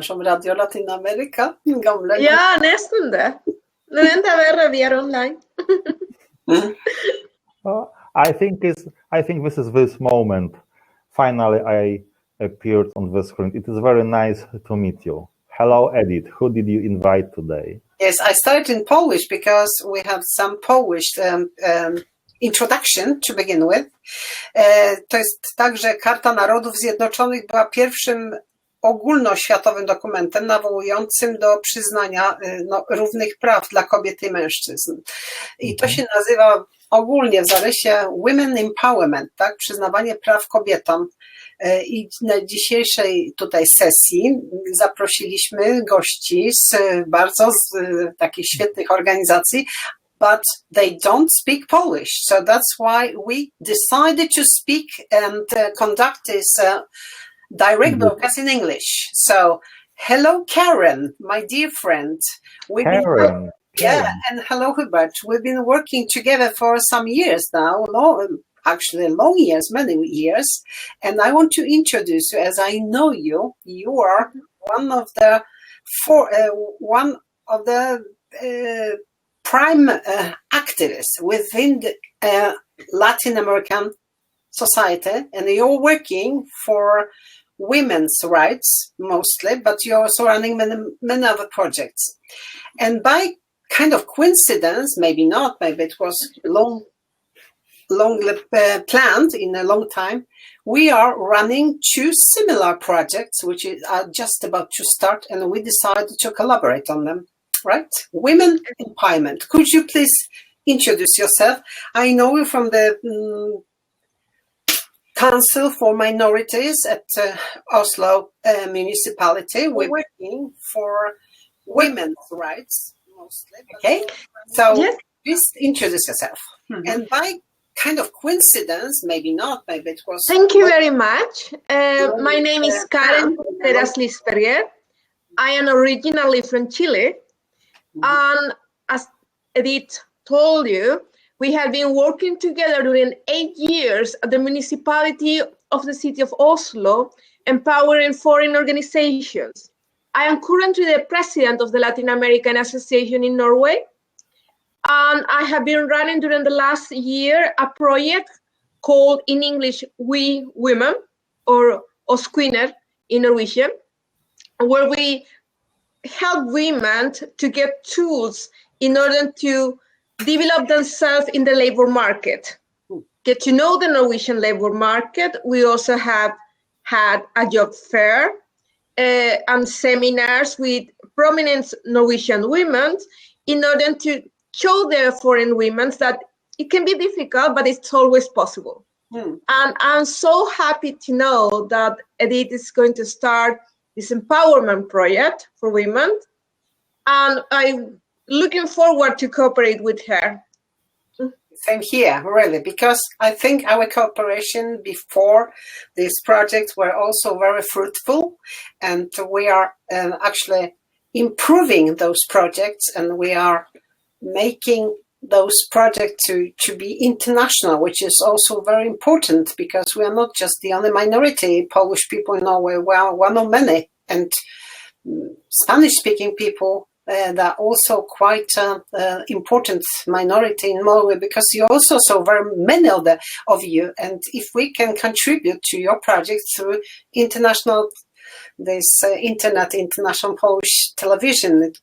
Som Radio Latinamerika, gamla. Ja, nesten det. Den enda verre vi er online. I think this is this moment. Finally, I appeared on the screen. It is very nice to meet you. Hello, Edith. Who did you invite today? Yes, I started in Polish because we have some Polish introduction to begin with. To jest tak, że Karta Narodów Zjednoczonych była pierwszym ogólnoświatowym dokumentem nawołującym do przyznania równych praw dla kobiet i mężczyzn. I to się nazywa ogólnie w zarysie Women Empowerment, tak? Przyznawanie praw kobietom. I na dzisiejszej tutaj sesji zaprosiliśmy gości z bardzo takich świetnych organizacji, but they don't speak Polish. So that's why we decided to speak and conduct this direct broadcast in English. So, hello, Karen, my dear friend. Karen. And hello, Hubert. We've been working together for some years now, long years, many years. And I want to introduce you, as I know you. You are one of the prime activists within the Latin American society, and you're working for women's rights mostly, but you're also running many other projects. And by kind of coincidence, maybe not, maybe it was long planned in a long time, we are running two similar projects which are just about to start, and we decided to collaborate on them, right? Women empowerment. Could you please introduce yourself? I know you from the Council for Minorities at Oslo municipality. We're working for women's rights mostly. Okay, so Yes. please introduce yourself. And by kind of coincidence, maybe not, maybe it was. Thank you very much. My name is Karen Teraslisperger. I am originally from Chile. And as Edith told you, we have been working together during 8 years at the municipality of the city of Oslo, empowering foreign organizations. I am currently the president of the Latin American Association in Norway. And I have been running during the last year a project called in English We Women, or Oss Kvinner in Norwegian, where we help women to get tools in order to develop themselves in the labor market, get to know the Norwegian labor market. We also have had a job fair and seminars with prominent Norwegian women in order to show the foreign women that it can be difficult, but it's always possible. And I'm so happy to know that Edith is going to start this empowerment project for women. And I'm looking forward to cooperate with her. Same here, really, because I think our cooperation before this project were also very fruitful, and we are actually improving those projects, and we are making those projects to be international, which is also very important because we are not just the only minority Polish people in Norway. We are one of many, and Spanish-speaking people that are also quite important minority in Norway, because you also so very many of you, and if we can contribute to your project through international international Polish television, it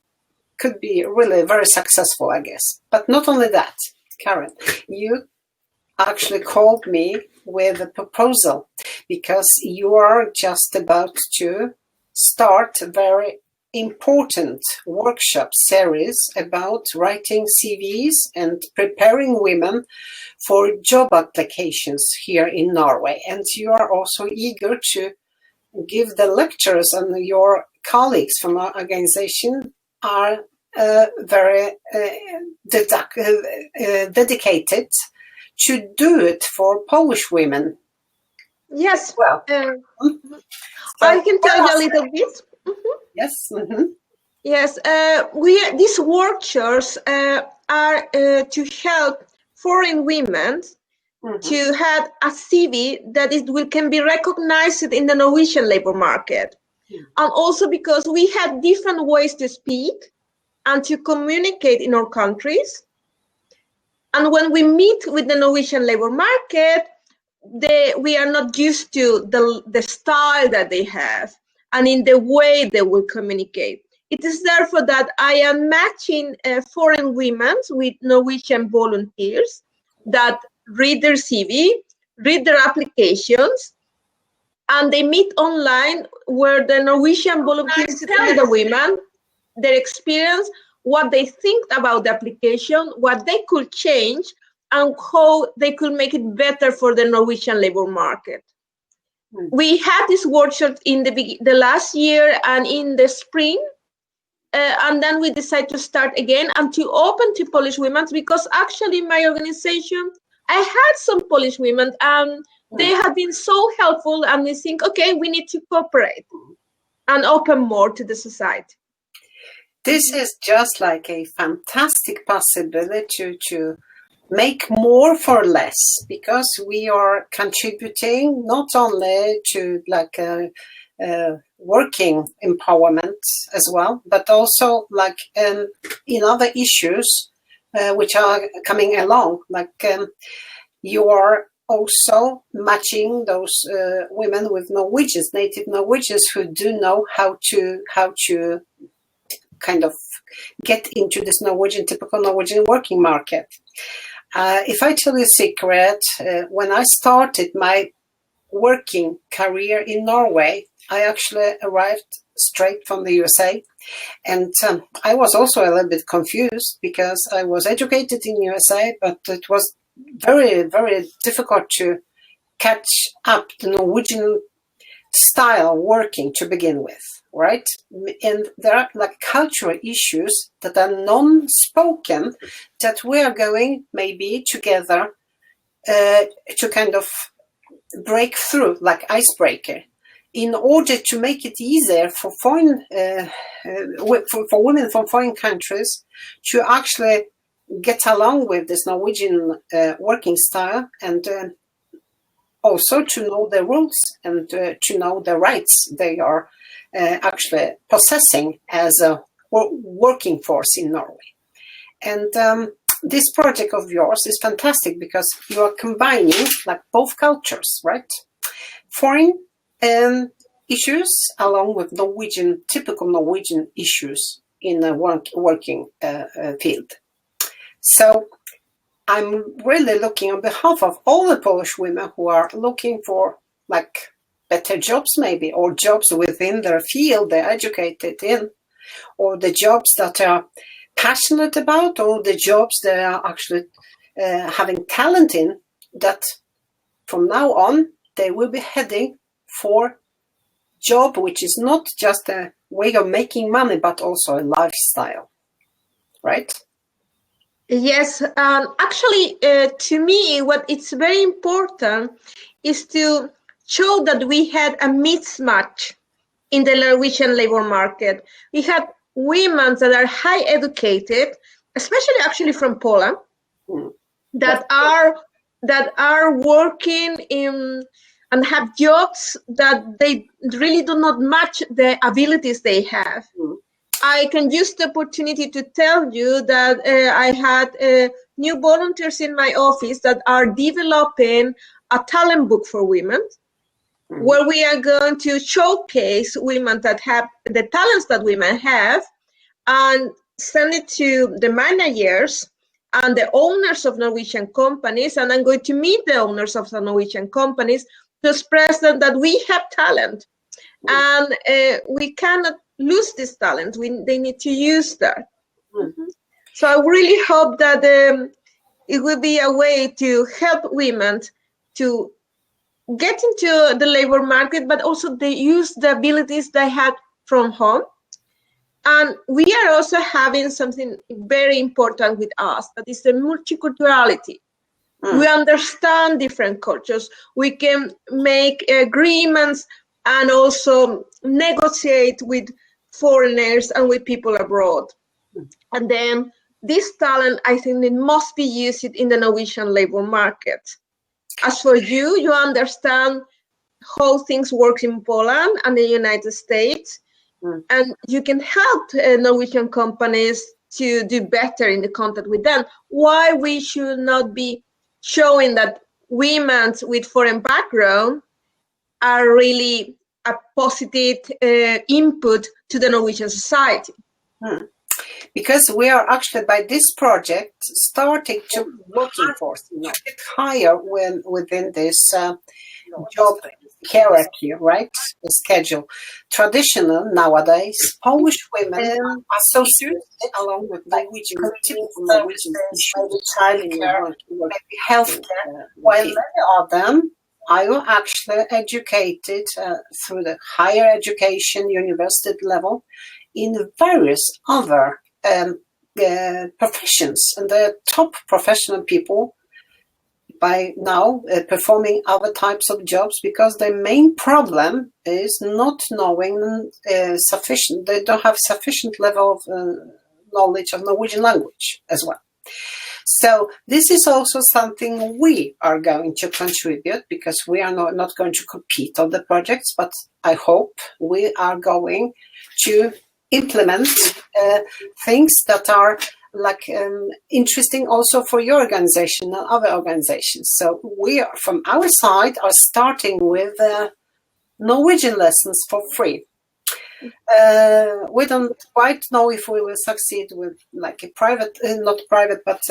could be really very successful, I guess. But not only that, Karen, you actually called me with a proposal because you are just about to start a very important workshop series about writing CVs and preparing women for job applications here in Norway. And you are also eager to give the lectures, and your colleagues from our organization are very dedicated to do it for Polish women. Yes, Well, I can tell you a little bit. Yes. Yes, these workshops are to help foreign women to have a CV that can be recognized in the Norwegian labor market. And also because we had different ways to speak and to communicate in our countries. And when we meet with the Norwegian labor market, we are not used to the style that they have and in the way they will communicate. It is therefore that I am matching foreign women with Norwegian volunteers that read their CV, read their applications, and they meet online where the Norwegian volunteers tell the women their experience, what they think about the application, what they could change, and how they could make it better for the Norwegian labor market. We had this workshop in the last year and in the spring, and then we decided to start again and to open to Polish women, because actually in my organization, I had some Polish women and they have been so helpful, and we think, okay, we need to cooperate and open more to the society. This is just like a fantastic possibility to make more for less, because we are contributing not only to like working empowerment as well, but also like in other issues which are coming along. Like you are also matching those women with Norwegians, native Norwegians, who do know how to kind of get into this typical Norwegian working market. If I tell you a secret, when I started my working career in Norway, I actually arrived straight from the USA. And I was also a little bit confused because I was educated in USA, but it was very, very difficult to catch up the Norwegian style working to begin with, right? And there are like cultural issues that are non-spoken that we are going maybe together to kind of break through, like icebreaker, in order to make it easier for foreign for women from foreign countries to actually get along with this Norwegian working style, and also to know the rules and to know the rights they are actually possessing as a working force in Norway. And this project of yours is fantastic because you are combining like both cultures, right? Foreign issues along with typical Norwegian issues in the working field. So I'm really looking on behalf of all the Polish women who are looking for like better jobs maybe, or jobs within their field they're educated in, or the jobs that they are passionate about, or the jobs they are actually having talent in, that from now on they will be heading for job which is not just a way of making money but also a lifestyle, right? Yes, actually, to me, what it's very important is to show that we had a mismatch in the Norwegian labor market. We had women that are high educated, especially actually from Poland, that are working in and have jobs that they really do not match the abilities they have. I can use the opportunity to tell you that I had new volunteers in my office that are developing a talent book for women, where we are going to showcase women that have the talents that women have and send it to the managers and the owners of Norwegian companies. And I'm going to meet the owners of the Norwegian companies to express them that we have talent and we cannot lose this talent. They need to use that. So I really hope that it will be a way to help women to get into the labor market, but also they use the abilities they had from home. And we are also having something very important with us, that is the multiculturality. We understand different cultures. We can make agreements and also negotiate with foreigners and with people abroad. And then this talent, I think it must be used in the Norwegian labor market. As for you, you understand how things work in Poland and the United States, and you can help Norwegian companies to do better in the contact with them. Why we should not be showing that women with foreign background are really a positive input to the Norwegian society. Because we are actually by this project starting to looking for higher within this job hierarchy, right? The schedule. Traditional nowadays, Polish women are associated along with Norwegian childcare, maybe healthcare. While many of them are actually educated through the higher education, university level, in various other professions, and the top professional people by now performing other types of jobs, because the main problem is not knowing sufficient. They don't have sufficient level of knowledge of Norwegian language as well. So this is also something we are going to contribute, because we are not going to compete on the projects, but I hope we are going to implement things that are like interesting also for your organization and other organizations. So we are, from our side, are starting with Norwegian lessons for free. We don't quite know if we will succeed with like a private, not private, but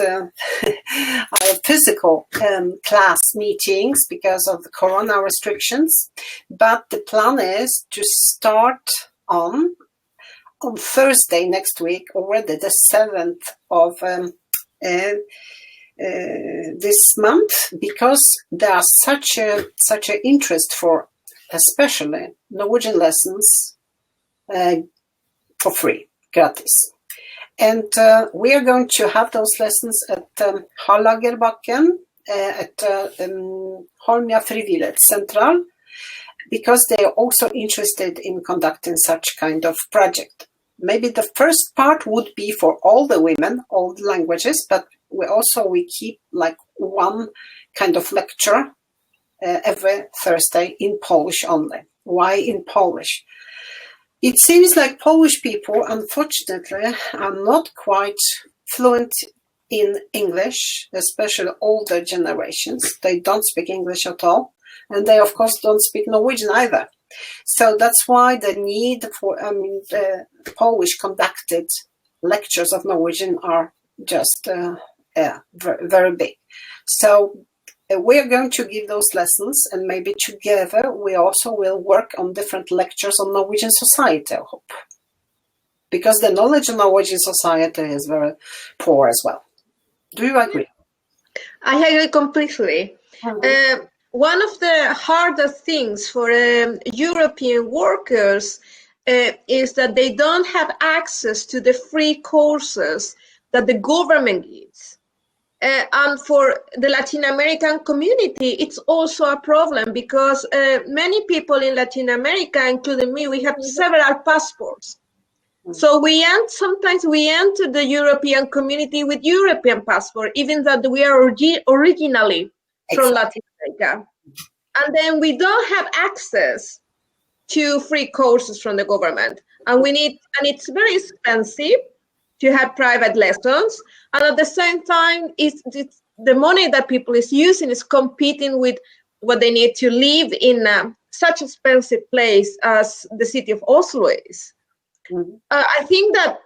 physical class meetings because of the corona restrictions. But the plan is to start on Thursday next week, already the 7th of this month, because there's such a interest for especially Norwegian lessons for free, gratis. And we are going to have those lessons at Hallagerbakken, at Holmia Frivillighetssentral, because they are also interested in conducting such kind of project. Maybe the first part would be for all the women, all the languages, but we keep like one kind of lecture every Thursday in Polish only. Why in Polish? It seems like Polish people, unfortunately, are not quite fluent in English, especially older generations. They don't speak English at all. And they, of course, don't speak Norwegian either. So that's why the need for Polish conducted lectures of Norwegian are just very, very big. So we are going to give those lessons, and maybe together we also will work on different lectures on Norwegian society, I hope. Because the knowledge of Norwegian society is very poor as well. Do you agree? I agree completely. Mm-hmm. One of the hardest things for European workers is that they don't have access to the free courses that the government gives. And for the Latin American community, it's also a problem, because many people in Latin America, including me, we have several passports. So sometimes we enter the European community with European passport, even though we are originally from Latin America. And then we don't have access to free courses from the government. And it's very expensive to have private lessons. And at the same time, it's the money that people is using is competing with what they need to live in such expensive place as the city of Oslo is. Mm-hmm. I think that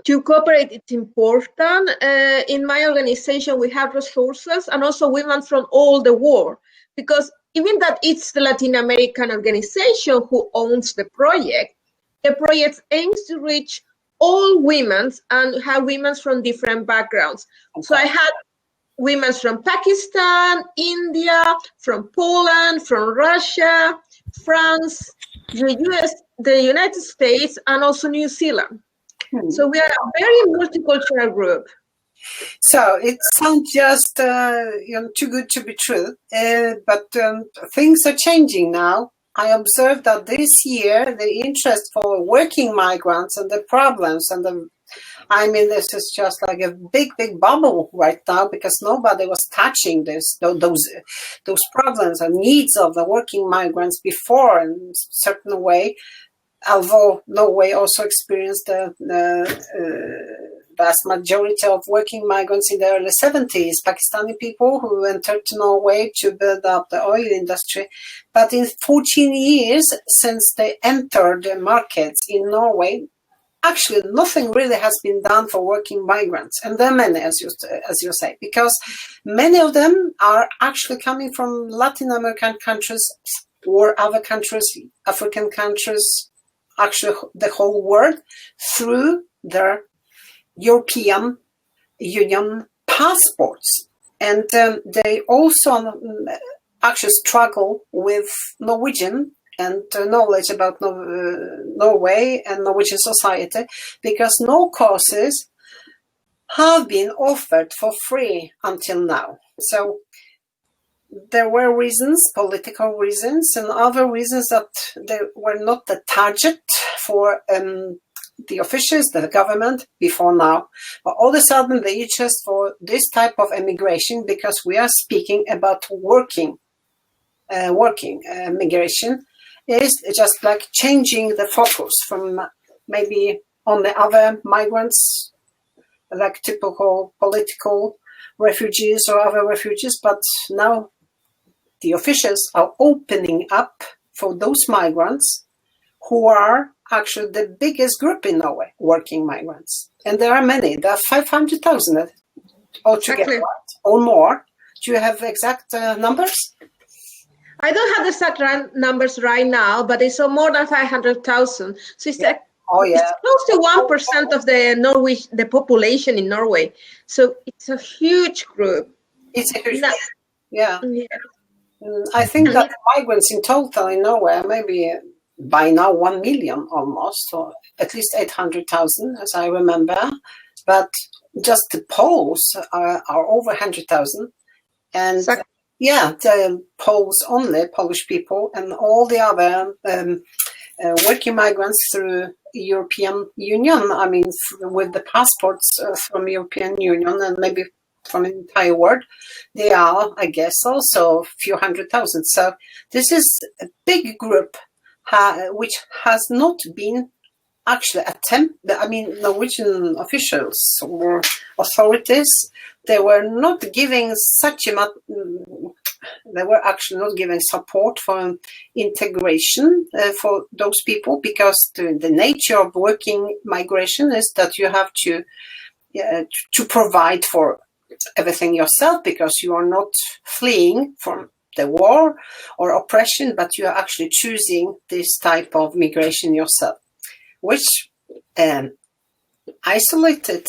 to cooperate, it's important. In my organization, we have resources and also women from all the world, because even that it's the Latin American organization who owns the project aims to reach all women and have women from different backgrounds. Okay. So I had women from Pakistan, India, from Poland, from Russia, France, the US, the United States, and also New Zealand. So we are a very multicultural group. So it sounds just too good to be true, but things are changing now. I observed that this year the interest for working migrants and the problems and the I mean, this is just like a big bubble right now because nobody was touching those problems and needs of the working migrants before in a certain way. Although Norway also experienced the vast majority of working migrants in the early 70s, Pakistani people who entered to Norway to build up the oil industry. But in 14 years since they entered the markets in Norway, actually nothing really has been done for working migrants. And there are many, as you say, because many of them are actually coming from Latin American countries or other countries, African countries, actually the whole world, through their European Union passports. And they also actually struggle with Norwegian and knowledge about Norway and Norwegian society, because no courses have been offered for free until now. So there were reasons, political reasons, and other reasons that they were not the target for the officials, the government before now. But all of a sudden they just for this type of immigration, because we are speaking about working migration, is just like changing the focus from maybe on the other migrants, like typical political refugees or other refugees, but now the officials are opening up for those migrants who are actually the biggest group in Norway, working migrants. And there are many. There are 500,000 altogether, Exactly. right? Or more. Do you have exact numbers? I don't have the exact numbers right now, but it's more than 500,000. So it's like Oh, yeah. it's close to 1% of the population in Norway. So it's a huge group. It's a huge No. group. Yeah. Yeah. I think that migrants in total in Norway are maybe by now 1 million almost, or at least 800,000, as I remember. But just the Poles are over 100,000. And Exactly. yeah, the Poles only, Polish people, and all the other working migrants through European Union. I mean, with the passports from European Union and maybe from the entire world, they are, I guess, also a few 100,000. So this is a big group which has not been actually attempted. I mean, Norwegian officials or authorities, they were not giving they were actually not giving support for integration for those people, because the nature of working migration is that you have to provide for everything yourself, because you are not fleeing from the war or oppression, but you are actually choosing this type of migration yourself, which isolated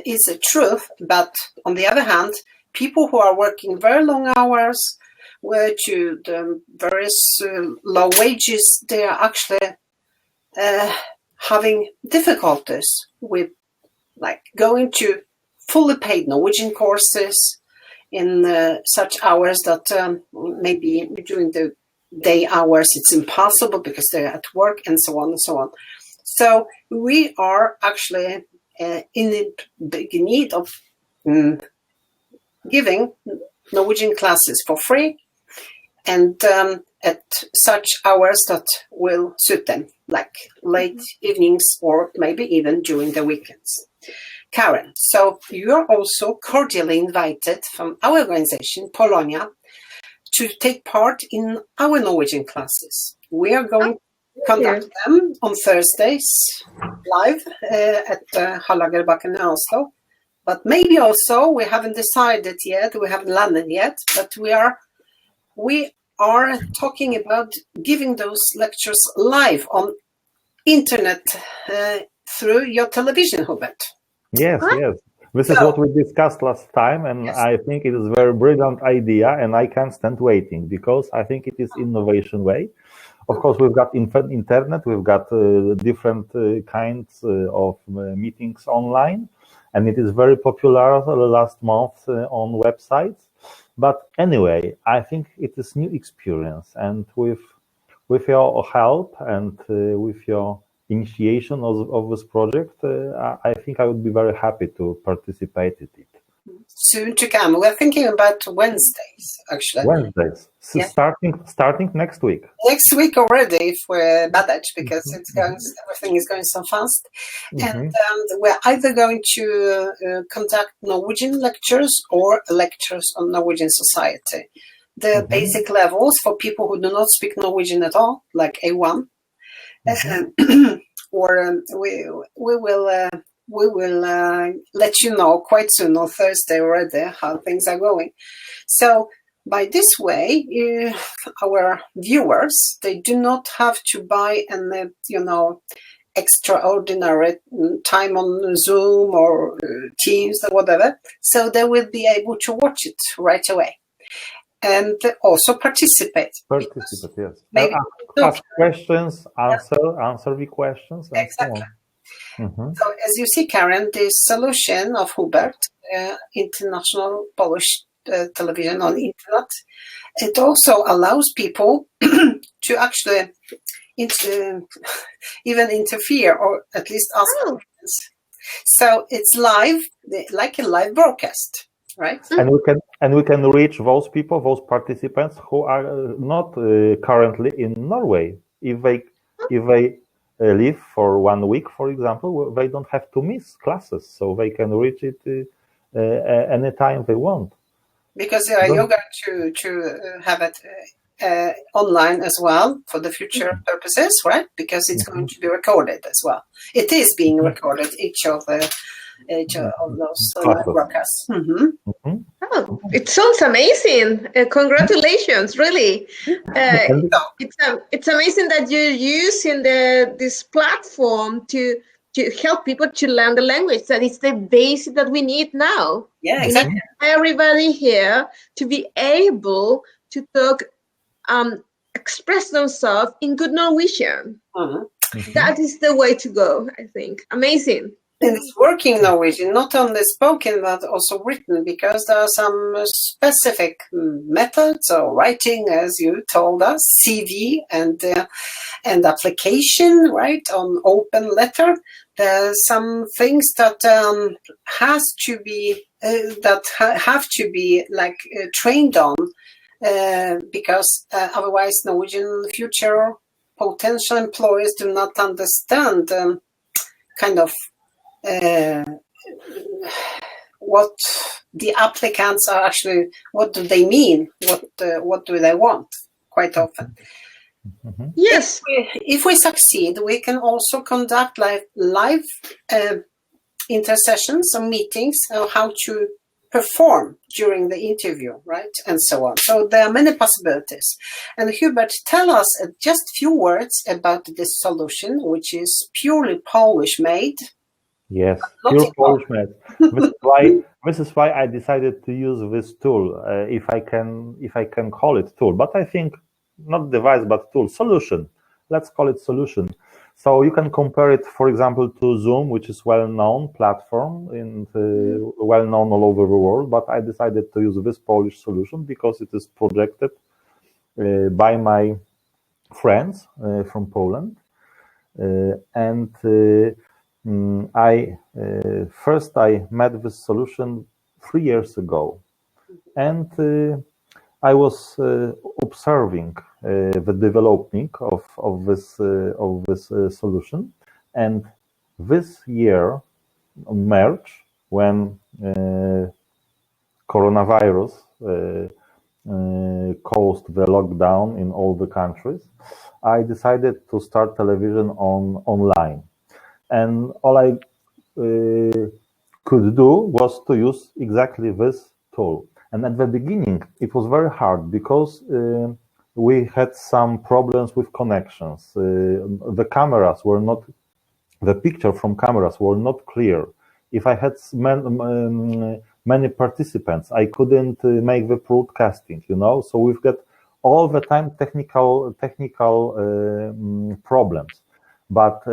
is a truth. But on the other hand, people who are working very long hours, where to the various low wages, they are actually having difficulties with going to fully paid Norwegian courses in such hours that maybe during the day hours it's impossible because they're at work, and so on and so on. So we are actually in big need of giving Norwegian classes for free, and at such hours that will suit them, like late evenings or maybe even during the weekends. Karen, so you are also cordially invited from our organization, Polonia, to take part in our Norwegian classes. We are going to conduct them on Thursdays live at Hallagerbakken in Oslo. But maybe also, we haven't decided yet, we haven't landed yet, but we are talking about giving those lectures live on internet through your television, Hubert. Yes, yes. This is what we discussed last time, and Yes. I think it is a very brilliant idea, and I can't stand waiting, because I think it is innovation way. Of course, we've got internet, we've got different kinds of meetings online, and it is very popular last month on websites. But anyway, I think it is new experience, and with your help and with your initiation of this project, I think I would be very happy to participate in it. Soon to come. We're thinking about Wednesdays, actually. Wednesdays, so Yeah. starting next week. Next week already, if we're bad because it's going, everything is going so fast. And we're either going to conduct Norwegian lectures or lectures on Norwegian society. The basic levels for people who do not speak Norwegian at all, like A1. Or we will let you know quite soon on Thursday already how things are going. So by this way, our viewers, they do not have to buy an extraordinary time on Zoom or Teams or whatever. So they will be able to watch it right away and also participate. Participate, yes. Maybe Ask questions, answer the questions, and exactly. so on. So as you see, Karen, this solution of Hubert, international Polish television on internet, it also allows people to actually even interfere or at least ask questions. So it's live, like a live broadcast, right? And we can reach those people, those participants who are not currently in Norway. If they live for 1 week, for example, they don't have to miss classes, so they can reach it anytime they want. Because you're going to have it online as well for the future purposes, right? Because it's going to be recorded as well. It is being recorded, each of those broadcasts. Oh, it sounds amazing. Congratulations, really. It's amazing that you're using this platform to help people to learn the language. That is the basic that we need now. Yeah, exactly. We need everybody here to be able to talk, express themselves in good Norwegian. That is the way to go, I think. Amazing. And it's working Norwegian, not only spoken, but also written, because there are some specific methods of writing, as you told us, CV and application, right, on open letter. There are some things that have to be like trained on, because otherwise Norwegian future potential employers do not understand kind of what the applicants are actually, what do they mean, what do they want quite often. Yes. If we succeed, we can also conduct live intersessions or meetings on how to perform during the interview, right, and so on. So there are many possibilities. And Hubert, tell us just a few words about this solution, which is purely Polish made. Yes, pure Polish made. This is why I decided to use this tool, if I can call it tool. But I think not device, but tool, solution. Let's call it solution. So you can compare it, for example, to Zoom, which is well-known platform and well-known all over the world. But I decided to use this Polish solution because it is projected by my friends from Poland, and I met this solution 3 years ago, and I was observing the development of this solution, and this year, March, when coronavirus caused the lockdown in all the countries, I decided to start television online. And all I could do was to use exactly this tool. And at the beginning, it was very hard because we had some problems with connections. The cameras were not, the picture from cameras were not clear. If I had many participants, I couldn't make the broadcasting, So we've got all the time technical problems. But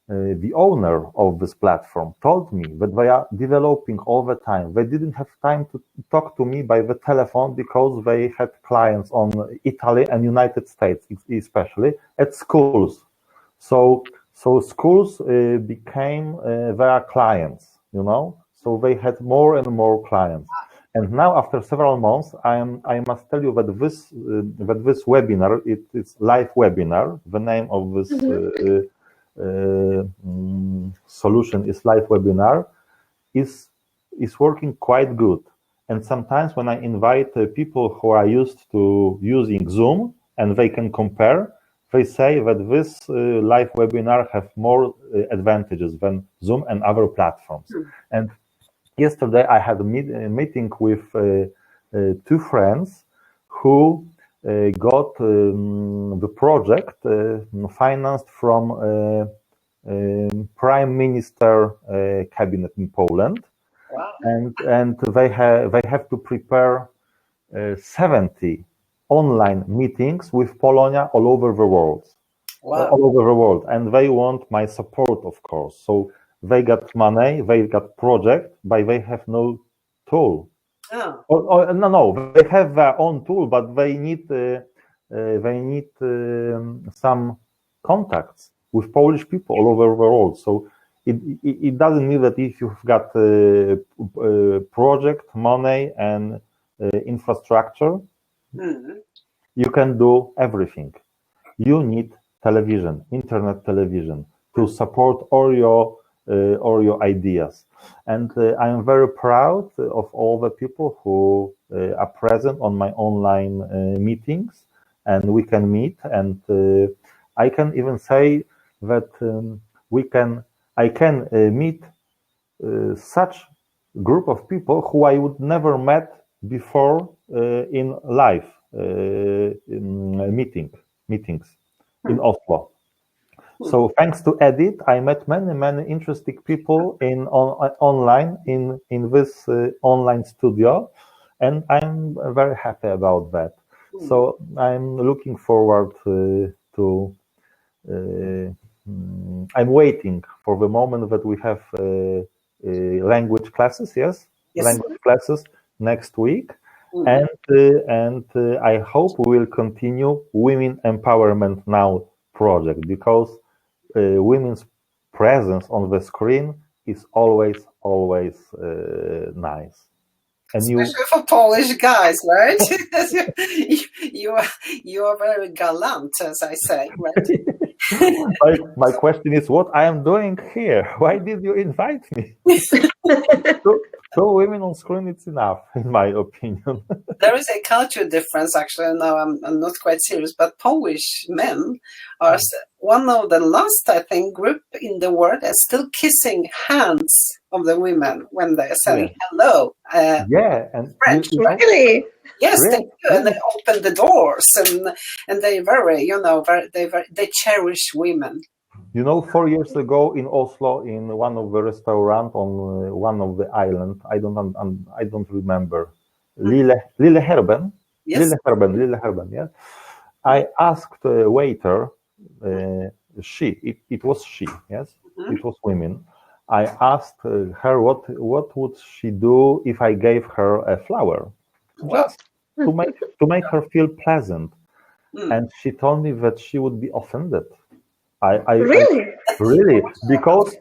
the owner of this platform told me that they are developing all the time. They didn't have time to talk to me by the telephone because they had clients on Italy and United States, especially at schools. So So schools became their clients, you know. So they had more and more clients. And now, after several months, I must tell you that this webinar, it's live webinar. The name of this solution is live webinar. Is working quite good. And sometimes when I invite people who are used to using Zoom and they can compare, they say that this live webinar have more advantages than Zoom and other platforms. And yesterday I had a meeting with two friends who got the project financed from Prime Minister cabinet in Poland. Wow. And they have to prepare 70 online meetings with Polonia all over the world. Wow. All over the world, and they want my support, of course. So they got money, they got project, but they have no tool. Oh. No, they have their own tool, but they need some contacts with Polish people all over the world. So it doesn't mean that if you've got project, money, and infrastructure, you can do everything. You need television, internet television, to support all your ideas. And I am very proud of all the people who are present on my online meetings, and we can meet. And I can even say that I can meet such group of people who I would never met before in live meetings in Oslo. So thanks to Edith, I met many interesting people online in this online studio, and I'm very happy about that. So I'm looking forward to. I'm waiting for the moment that we have language classes. Yes, language classes next week, and I hope we will continue Women Empowerment Now project, because women's presence on the screen is always nice. And especially for Polish guys, right? you are very gallant, as I say, right? my question is, what I am doing here? Why did you invite me? Two women on screen, it's enough, in my opinion. There is a culture difference, actually. No, I'm not quite serious, but Polish men are one of the last, I think, group in the world that's still kissing hands of the women when they are saying hello. And French, right? Really? Yes, they do, and they open the doors, and they very, they cherish women. 4 years ago in Oslo, in one of the restaurants on one of the island, I don't remember, Lilleherben. Yes. Lilleherben. Yeah. I asked a waiter, it was she, yes, it was women. I asked her what would she do if I gave her a flower, just to make her feel pleasant, and she told me that she would be offended. Really, because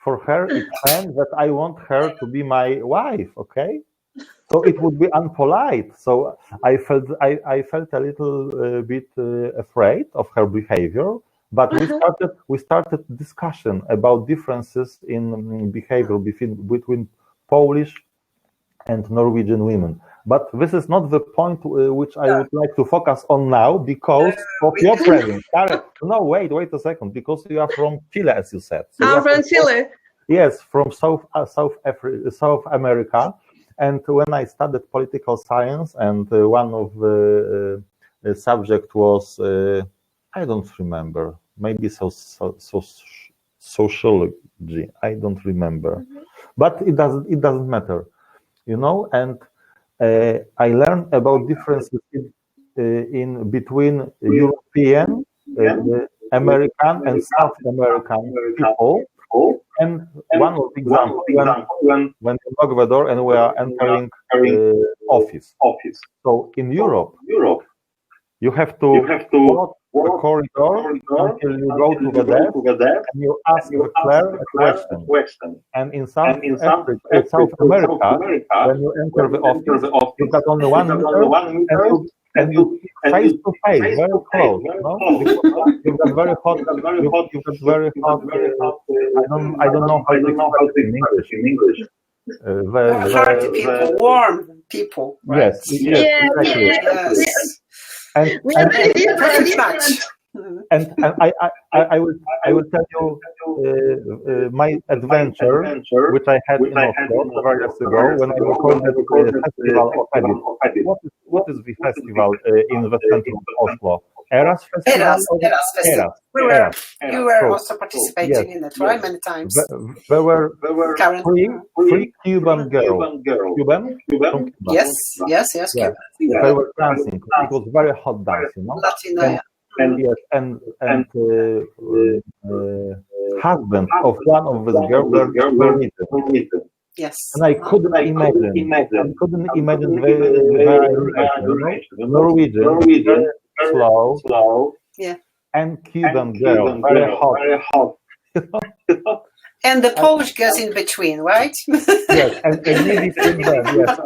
for her it meant that I want her to be my wife. Okay, so it would be unpolite. So I felt a little bit afraid of her behavior. But we started discussion about differences in behavior between Polish and Norwegian women. But this is not the point which I would like to focus on now, because of your presence. No, wait a second, because you are from Chile, as you said. So I'm from Chile. Yes, from South America. And when I studied political science, and one of the subject was I don't remember, maybe sociology. I don't remember, but it doesn't matter, And I learned about differences in between European, American, and South American people. And one of the examples, when we knock the door and we are entering office. So in Europe, you have to corridor until you go to the desk and you ask Claire a question. And in South America, when you enter the office, you've got only 1 meter and you face to face, very close. No? You've got very hot. You've got very hot. I don't know how to express it in English. Hearty people, warm people. Right? Yes, exactly. Yes. And Perfect match. And I will tell you my adventure, which I had in Oslo several years ago when I recorded the festival of Edit. What is the festival in the center of Oslo? Eras Festival? Eras Festival. You were also participating in it, right? Many times. There were Karen. three Cuban girls. Cuban? From Cuba. Yes. Yeah. Cuban. They were dancing. It was very hot dancing. No? Latino. Husband of one of these girls were Norwegian. Yes. And I couldn't imagine the Norwegian, slow, yeah, and Cuban girl, very hot. And the Polish girls in between, right? Yes, and me between them, yes.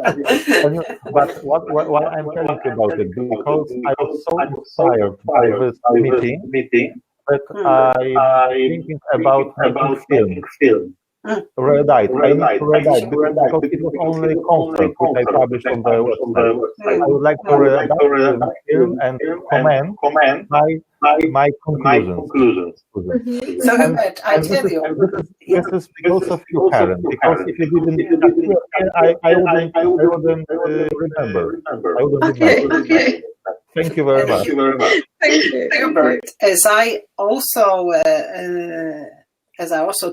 But what I'm telling you about it, because I was so inspired by this meeting that I'm thinking about making film. Redite. I need to redite because it was only a concept which I published on the website. I would like to redite the film and comment my conclusions. So Hubert, I tell you, this is because of you, Karen. Because if you didn't, I wouldn't remember. Okay. Thank you very much. Thank you. Hubert, as I also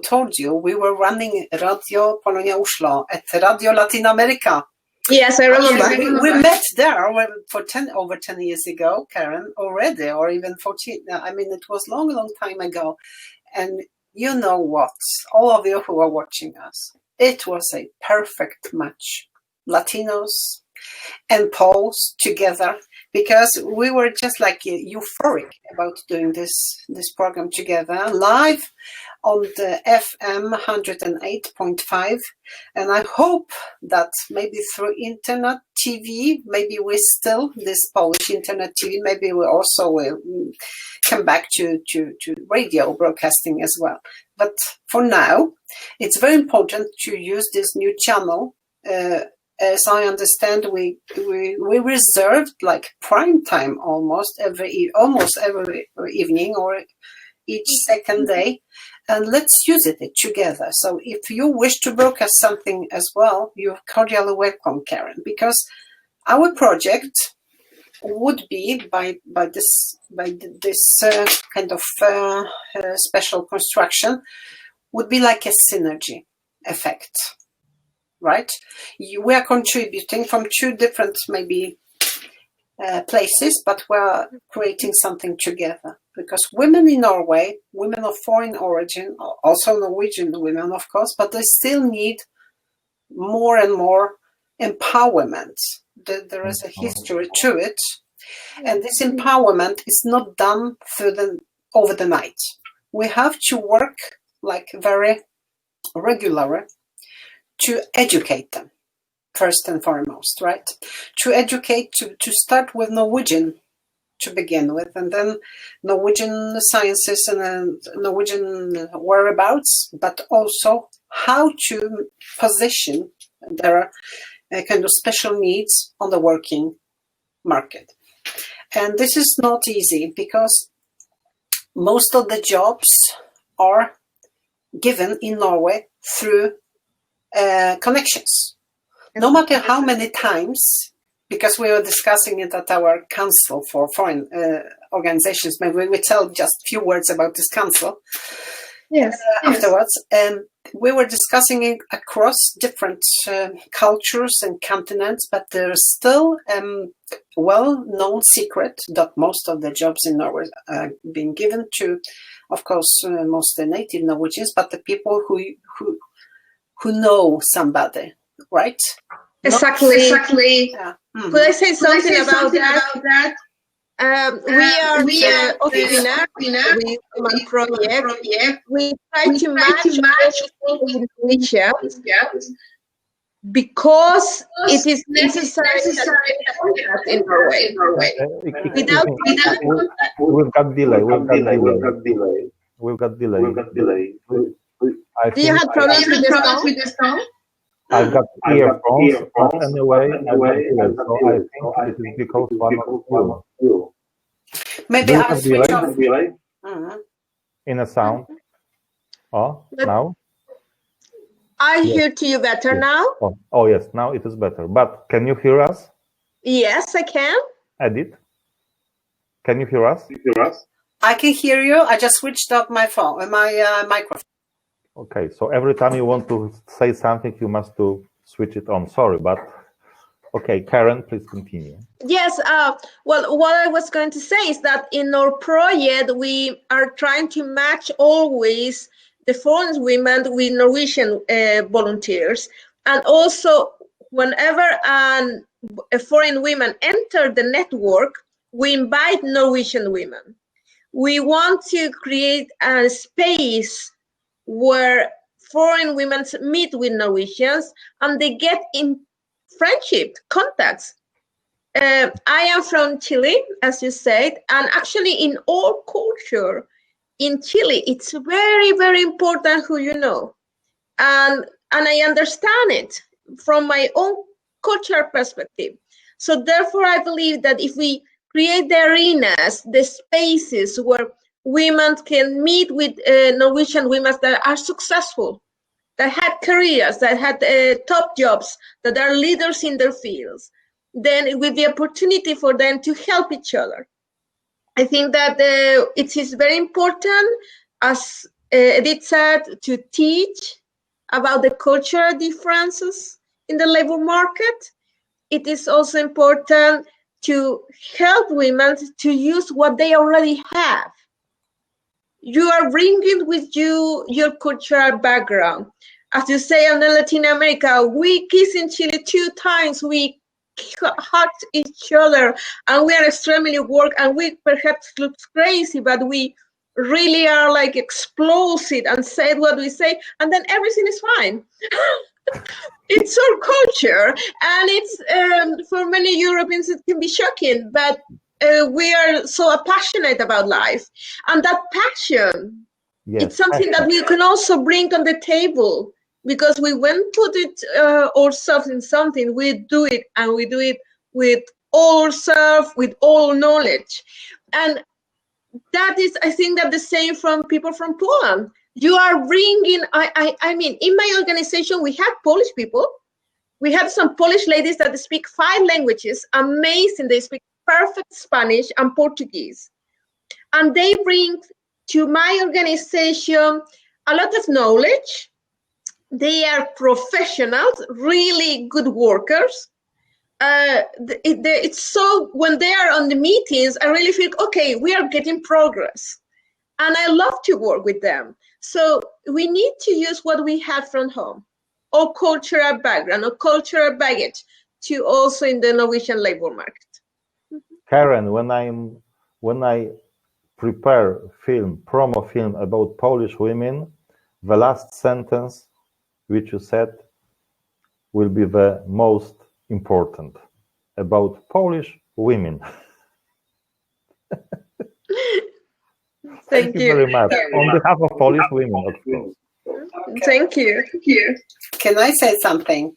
told you, we were running Radio Polonia Oslo at Radio Latin America. Yes, I remember. We met there over 10 years ago, Karen, already, or even 14. I mean, it was long time ago. And you know what? All of you who are watching us, it was a perfect match. Latinos and Poles together, because we were just like euphoric about doing this program together live on the FM 108.5, and I hope that maybe through internet TV, maybe we still this Polish internet TV, maybe we also will come back to radio broadcasting as well. But for now, it's very important to use this new channel. As I understand, we reserved like prime time almost every evening or each second day, and let's use it together. So if you wish to broadcast something as well, you're cordially welcome, Karen, because our project would be by this kind of special construction would be like a synergy effect. Right? We are contributing from two different maybe places, but we're creating something together. Because women in Norway, women of foreign origin, also Norwegian women, of course, but they still need more and more empowerment. There is a history to it. And this empowerment is not done over the night. We have to work like very regularly to educate them, first and foremost, right? To educate, to start with Norwegian to begin with, and then Norwegian sciences and then Norwegian whereabouts, but also how to position their kind of special needs on the working market. And this is not easy because most of the jobs are given in Norway through connections. No matter how many times, because we were discussing it at our Council for Foreign Organizations, maybe we tell just a few words about this council. Yes. Afterwards. We were discussing it across different cultures and continents, but there's still a well-known secret that most of the jobs in Norway are being given to, of course, most the native Norwegians, but the people who know somebody, right? Exactly. Yeah. Mm-hmm. Could I say something about that? We are Ofina with Human Project. We try to match all with Indonesia because it is necessary in Norway. Without We've got delay. We've got delay. do you have problems with the sound? I've got earphones, but anyway, I've got delay. So I think it is because one of you. Maybe Do you I'll have switch delay off. Mhm. in a sound? Oh, now? I hear to you better now. Oh, yes, now it is better. But can you hear us? Yes, I can. Edit? Can you hear us? I can hear you. I just switched off my phone, my microphone. Okay, so every time you want to say something, you must to switch it on. Sorry, but okay, Karen, please continue. Yes, well, what I was going to say is that in our project, we are trying to match always the foreign women with Norwegian volunteers. And also, whenever a foreign woman enter the network, we invite Norwegian women. We want to create a space where foreign women meet with Norwegians and they get in friendship, contacts. I am from Chile, as you said, and actually in all culture in Chile, it's very, very important who you know. And I understand it from my own cultural perspective. So therefore, I believe that if we create the arenas, the spaces where women can meet with Norwegian women that are successful, that had careers, that had top jobs, that are leaders in their fields, then with the opportunity for them to help each other. I think that it is very important, as Edith said, to teach about the cultural differences in the labor market. It is also important to help women to use what they already have. You are bringing with you your cultural background. As you say, in Latin America, we kiss in Chile 2 times, we hug each other, and we are extremely work, and we perhaps look crazy, but we really are like explosive and say what we say, and then everything is fine. It's our culture, and it's for many Europeans it can be shocking, but we are so passionate about life, and that passion, Yes, it's something that we can also bring on the table, because we won't put it ourselves in something, we do it, and we do it with all ourselves, with all knowledge. And that is, I think that the same from people from Poland. You are bringing, I mean, in my organization, we have Polish people. We have some Polish ladies that speak 5 languages, amazing. They speak perfect Spanish and Portuguese. And they bring to my organization a lot of knowledge. They are professionals, really good workers. It's so, when they are on the meetings, I really feel, okay, we are getting progress. And I love to work with them. So we need to use what we have from home, or cultural background, or cultural baggage, to also in the Norwegian labor market. Karen, when I prepare promo film about Polish women, the last sentence which you said will be the most important, about Polish women. Thank you very much. On behalf of Polish women, of course. Okay. Thank you. Can I say something?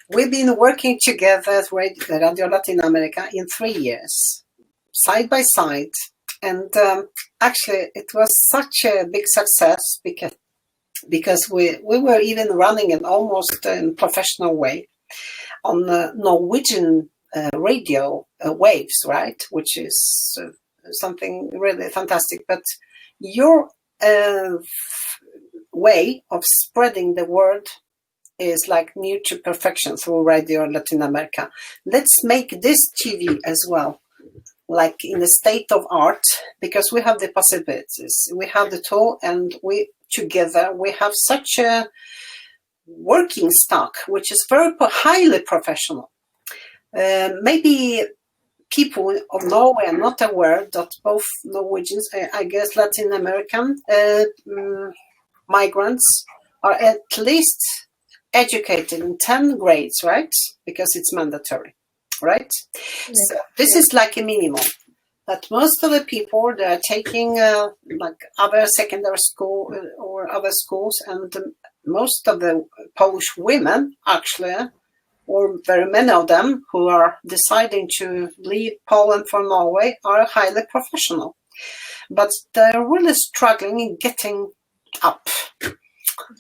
We've been working together with Radio Latin America in 3 years, side by side. And actually, it was such a big success because we were even running in almost professional way on Norwegian radio waves, right? Which is something really fantastic. But your way of spreading the word is like near to perfection through Radio Latin America. Let's make this TV as well, like in a state of art, because we have the possibilities, we have the tool, and we together we have such a working stock which is very highly professional. Maybe people of Norway are not aware that both Norwegians, I guess Latin American migrants are at least educated in 10 grades, right? Because it's mandatory, right? So this is like a minimum. But most of the people, they're taking like other secondary school or other schools, and most of the Polish women actually, or very many of them who are deciding to leave Poland for Norway, are highly professional. But they're really struggling in getting up,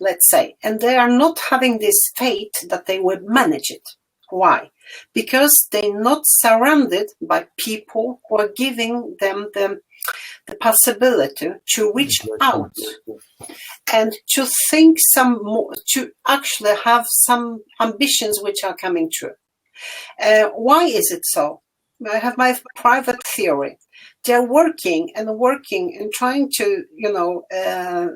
let's say. And they are not having this faith that they will manage it. Why? Because they're not surrounded by people who are giving them the possibility to reach out and to think some more, to actually have some ambitions which are coming true. Why is it so? I have my private theory. They're working and trying to,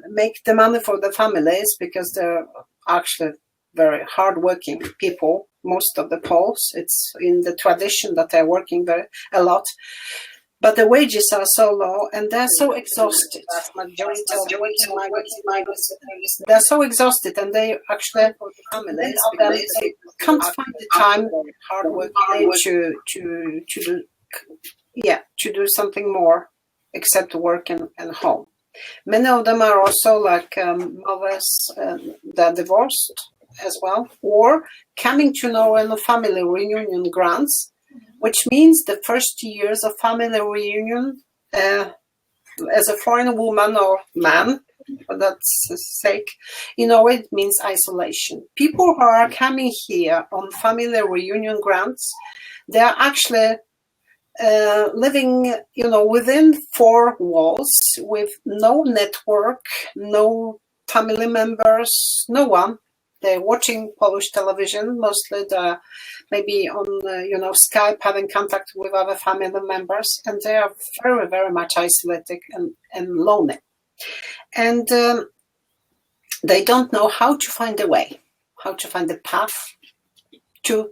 make the money for the families, because they're actually very hardworking people. Most of the Poles, it's in the tradition that they're working a lot. But the wages are so low and they're so exhausted. They're so exhausted, and they actually, families of them, they can't find the time, hard work, to do something more except work and home. Many of them are also like mothers, they're divorced as well, or coming to Norway on a family reunion grants, which means the first years of family reunion as a foreign woman or man, for that sake, it means isolation. People who are coming here on family reunion grants, they are actually living, within four walls with no network, no family members, no one. They're watching Polish television, mostly they're maybe on, Skype, having contact with other family members, and they are very, very much isolated and lonely. And they don't know how to find a way, how to find a path to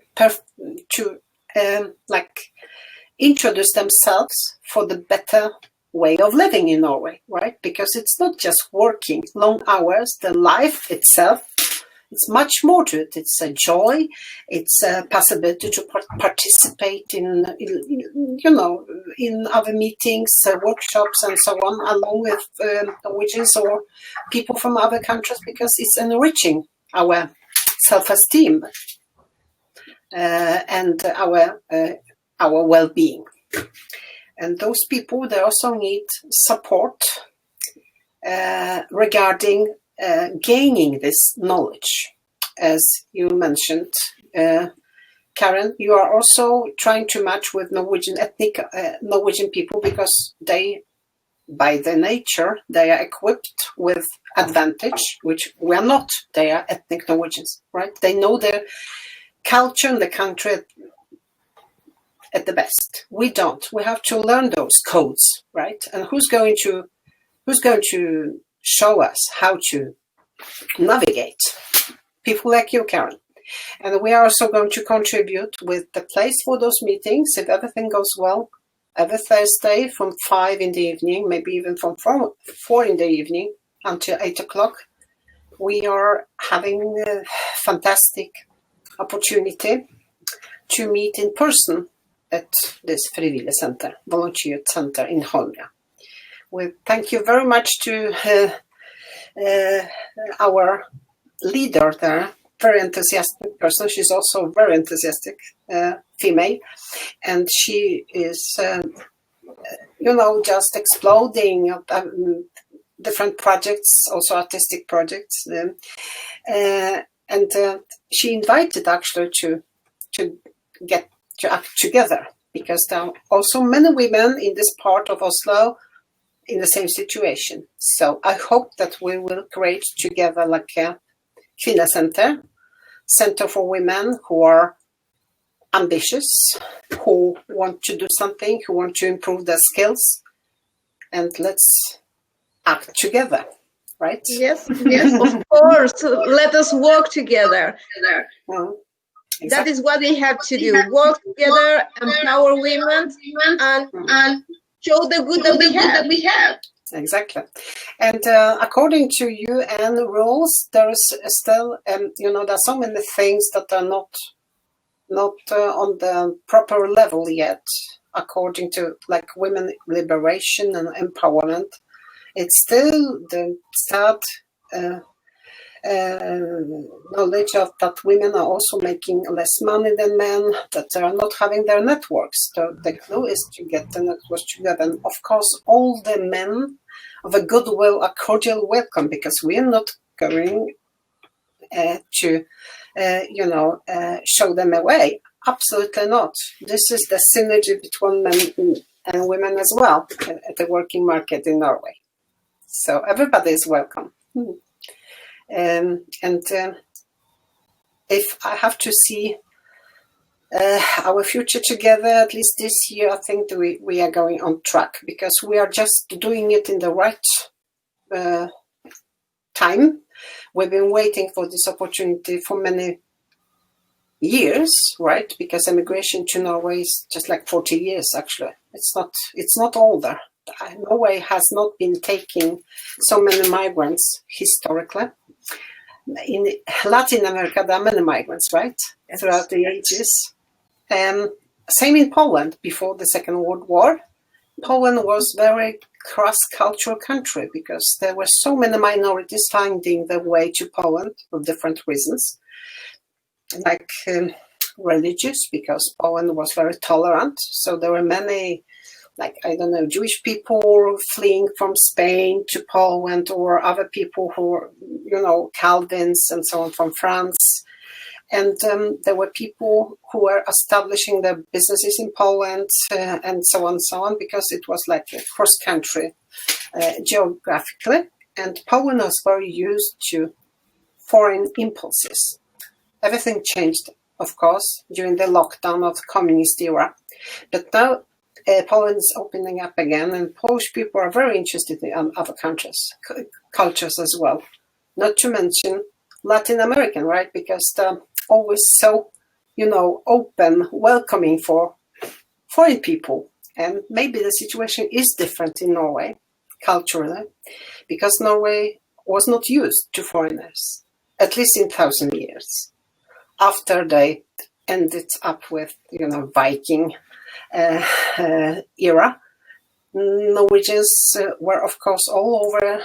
introduce themselves for the better way of living in Norway, right? Because it's not just working long hours, the life itself, it's much more to it. It's a joy. It's a possibility to participate in other meetings, workshops, and so on, along with Norwegians or people from other countries, because it's enriching our self-esteem and our well-being. And those people, they also need support regarding gaining this knowledge. As you mentioned, Karen, you are also trying to match with ethnic Norwegian people, because they, by their nature, they are equipped with advantage, which we are not. They are ethnic Norwegians, right? They know their culture and the country at the best. We don't. We have to learn those codes, right? And who's going to show us how to navigate? People like you, Karen. And we are also going to contribute with the place for those meetings, if everything goes well, every Thursday from 5 in the evening, maybe even from 4 in the evening until 8 o'clock. We are having a fantastic opportunity to meet in person at this Frivillig Center, Volunteer Center in Holmlia. We thank you very much to our leader there, very enthusiastic person. She's also very enthusiastic female, and she is, just exploding different projects, also artistic projects, and she invited actually to get to act together, because there are also many women in this part of Oslo in the same situation. So I hope that we will create together like a Kvinnecenter, center for women who are ambitious, who want to do something, who want to improve their skills, and let's act together, right? Yes, of course. Let us work together. That is what we have to do. Work together, empower women, and show the good that we have. Exactly. And according to UN rules, there is still, there are so many things that are not on the proper level yet, according to like women liberation and empowerment. It's still the sad knowledge of that women are also making less money than men, that they are not having their networks. So the clue is to get the networks together. And of course, all the men of a goodwill are cordial welcome, because we are not going to show them away. Absolutely not. This is the synergy between men and women as well at the working market in Norway. So everybody is welcome. If I have to see our future together, at least this year, I think we are going on track, because we are just doing it in the right time. We've been waiting for this opportunity for many years, right? Because immigration to Norway is just like 40 years, actually. It's not older. Norway has not been taking so many migrants historically. In Latin America, there are many migrants, right? Yes. Throughout the ages. Same in Poland before the Second World War. Poland was a very cross-cultural country, because there were so many minorities finding their way to Poland for different reasons, like religious, because Poland was very tolerant. So there were many, Jewish people fleeing from Spain to Poland, or other people who were, Calvins and so on from France. And there were people who were establishing their businesses in Poland and so on, because it was like a cross-country geographically. And Poland was very used to foreign impulses. Everything changed, of course, during the lockdown of the communist era. But now Poland is opening up again, and Polish people are very interested in other countries, cultures as well. Not to mention Latin American, right? Because they're always so, open, welcoming for foreign people. And maybe the situation is different in Norway, culturally, because Norway was not used to foreigners, at least in 1,000 years. After they ended up with, Viking era, Norwegians were, of course, all over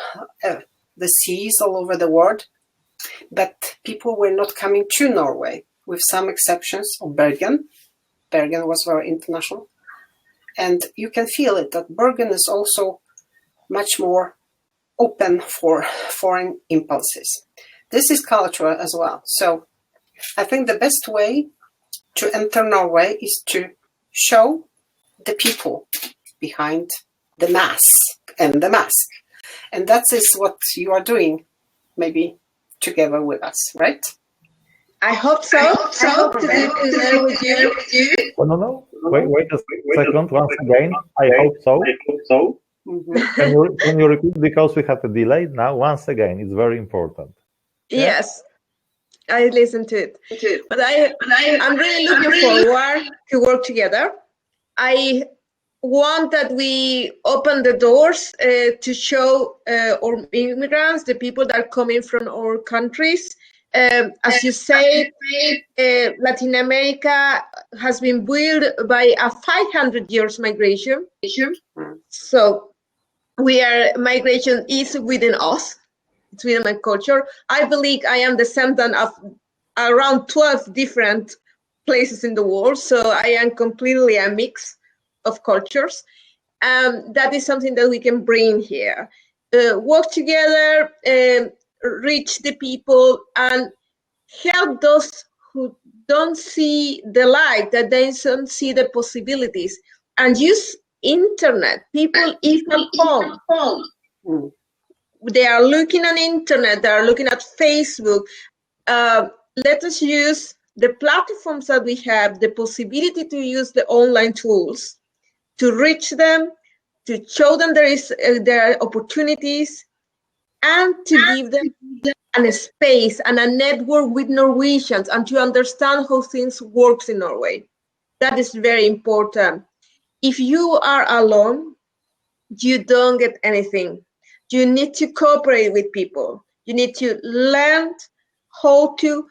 the seas, all over the world. But people were not coming to Norway, with some exceptions of Bergen. Bergen was very international. And you can feel it, that Bergen is also much more open for foreign impulses. This is cultural as well. So I think the best way to enter Norway is to show the people behind the mask and the mask. And that is what you are doing, maybe together with us, right? I hope so. I hope to be there with you. Oh, no. Wait a second. Once again, I hope so. Mm-hmm. Can you repeat, because we have a delay now? Once again, it's very important. Yes, I listened to it. But I'm really looking forward to work together. I want that we open the doors to show our immigrants, the people that are coming from our countries. As you say, Latin America has been built by a 500 years migration. So migration is within us. It's within my culture. I believe I am descendant of around 12 different places in the world. So I am completely a mix of cultures. That is something that we can bring here. Work together, reach the people, and help those who don't see the light, that they don't see the possibilities, and use internet. People even phone. They are looking on internet, they are looking at Facebook. Let us use the platforms that we have, the possibility to use the online tools to reach them, to show them there are opportunities, and to give them a space and a network with Norwegians and to understand how things work in Norway. That is very important. If you are alone, you don't get anything. You need to cooperate with people. You need to learn how to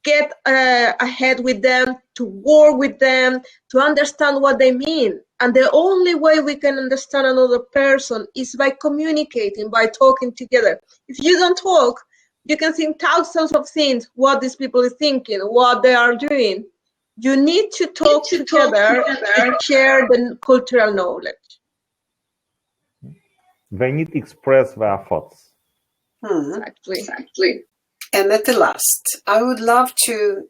get ahead with them, to work with them, to understand what they mean. And the only way we can understand another person is by communicating, by talking together. If you don't talk, you can think thousands of things, what these people are thinking, what they are doing. You need to talk together to share the cultural knowledge. They need to express their thoughts. Exactly. And at the last, I would love to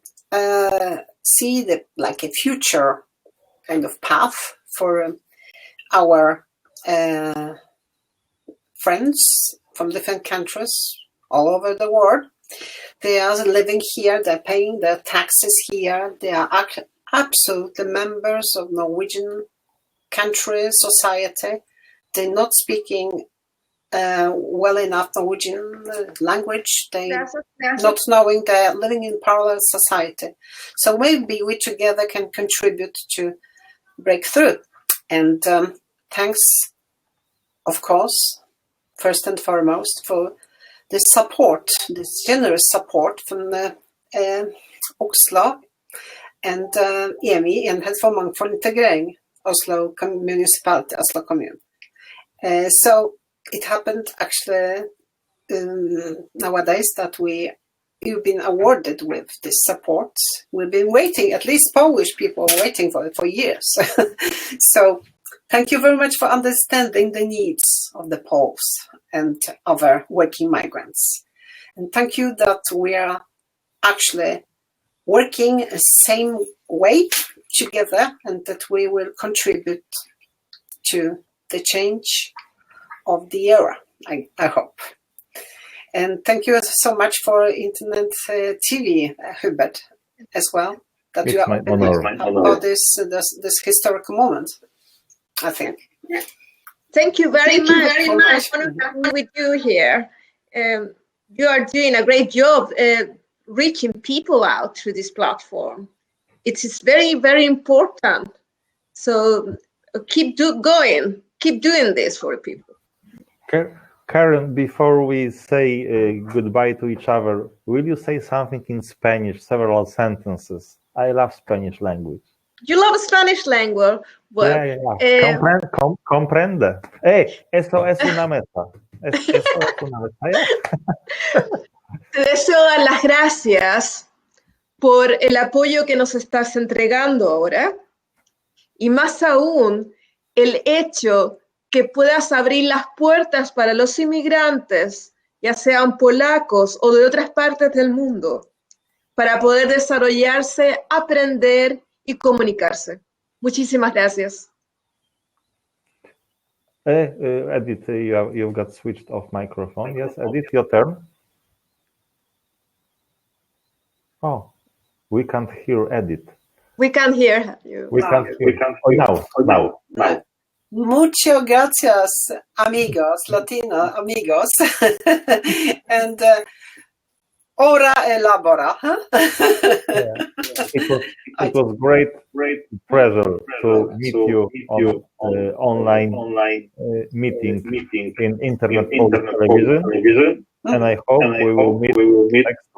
see a future kind of path for our friends from different countries all over the world. They are living here, they're paying their taxes here, they are absolutely members of Norwegian country, society. They're not speaking well enough Norwegian language, they not knowing they're living in parallel society. So maybe we together can contribute to break through. And thanks, of course, first and foremost, for this support, this generous support from Oslo and EMI, Enhet for Mangfold Integrering, Oslo Municipality, Oslo Commune. So it happened actually nowadays that we've been awarded with this support. We've been waiting, at least Polish people are waiting for it for years. So thank you very much for understanding the needs of the Poles and other working migrants. And thank you that we are actually working the same way together and that we will contribute to the change of the era, I hope. And thank you so much for Internet TV, Hubert, as well, that It's you are my open honor. about this historical moment, I think. Thank you very much. very much. I want to be with you here. You are doing a great job reaching people out through this platform. It is very, very important. So keep going. Keep doing this for people. Karen, before we say goodbye to each other, will you say something in Spanish, several sentences? I love Spanish language. You love Spanish language? Well, yeah. Comprende. Eso es una mesa. Eso es una mesa. Te deseo dar las gracias por el apoyo que nos estás entregando ahora y más aún el hecho que puedas abrir las puertas para los inmigrantes, ya sean polacos o de otras partes del mundo, para poder desarrollarse, aprender y comunicarse. Muchísimas gracias. Edith, you've got switched off microphone. Yes, Edith, your turn. Oh, we can't hear Edith. We can't hear you. We can't hear. Now. Muchas gracias, amigos, Latino amigos. And ora elabora. Huh? It was great pleasure to meet you on online meeting in Internet Television. And I hope we will meet next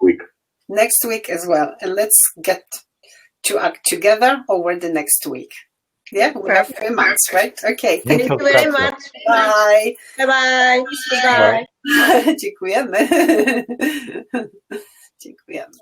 week. Next week as well. And let's get to act together over the next week. Yeah, we have 3 months, right? Okay, thank you very much. Bye. Bye-bye. Bye. Dziękujemy. Dziękujemy.